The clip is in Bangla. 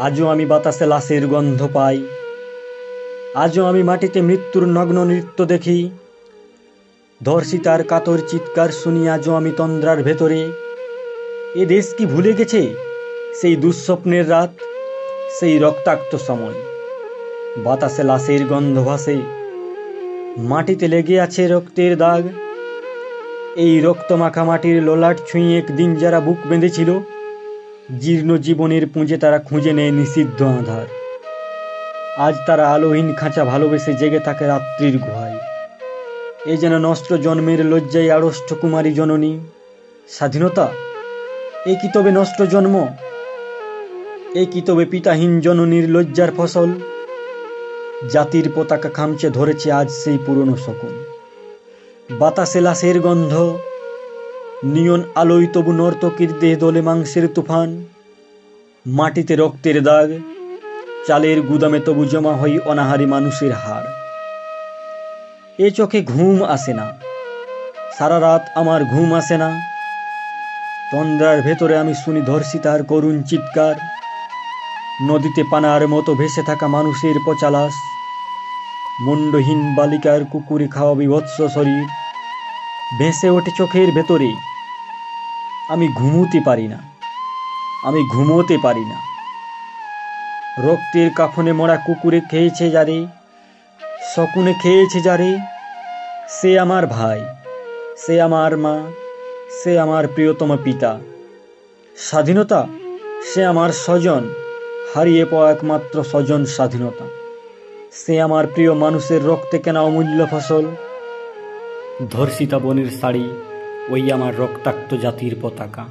আজও আমি বাতাসে লাশের গন্ধ পাই, আজও আমি মাটিতে মৃত্যুর নগ্ন নৃত্য দেখি। ধর্ষিতার কাতর চিৎকার শুনি আজও আমি তন্দ্রার ভেতরে। এ দেশ কি ভুলে গেছে সেই দুঃস্বপ্নের রাত, সেই রক্তাক্ত সময়? বাতাসে লাশের গন্ধ ভাসে, মাটিতে লেগে আছে রক্তের দাগ। এই রক্ত মাখা মাটির ললাট ছুঁয়ে একদিন যারা বুক বেঁধেছিল, জীর্ণ জীবনের পুঁজে তারা খুঁজে নেয় নিষিদ্ধ আধার। আজ তারা আলোহীন খাঁচা ভালোবেসে জেগে থাকে রাত্রির গুহায়। এ যেন নষ্ট জন্মের লজ্জায় আড়ষ্ট কুমারী জননী। স্বাধীনতা, এ কি তবে নষ্ট জন্ম? এ কি তবে পিতাহীন জননীর লজ্জার ফসল? জাতির পতাকা খামচে ধরেছে আজ সেই পুরনো শকুন। বাতাসে লাশের গন্ধ, নিয়ন আলোয় তবু নর্তকীর দেহ দোলে মাংসের তুফান। মাটিতে রক্তের দাগ, চালের গুদামে তবু জমা হয় অনাহারী মানুষের হাড়। এ চোখে ঘুম আসে না, সারা রাত আমার ঘুম আসে না। তন্দ্রার ভেতরে আমি শুনি ধর্ষিতার করুণ চিৎকার। নদীতে পানার মতো ভেসে থাকা মানুষের পচা লাশ, মুন্ডহীন বালিকার কুকুরে খাওয়া বিভৎস শরীর ভেসে ওঠে চোখের ভেতরে। আমি ঘুমোতে পারি না, আমি ঘুমোতে পারি না। রক্তের কাফনে মরা কুকুরে খেয়েছে যারে, শকুনে খেয়েছে যারে, সে আমার ভাই, সে আমার মা, সে আমার প্রিয়তম পিতা। স্বাধীনতা, সে আমার স্বজন, হারিয়ে পাওয়া একমাত্র স্বজন স্বাধীনতা। সে আমার প্রিয় মানুষের রক্তে কেনা অমূল্য ফসল। ধর্ষিতা বনের শাড়ি, ওই আমার রক্তাক্ত জাতির পতাকা।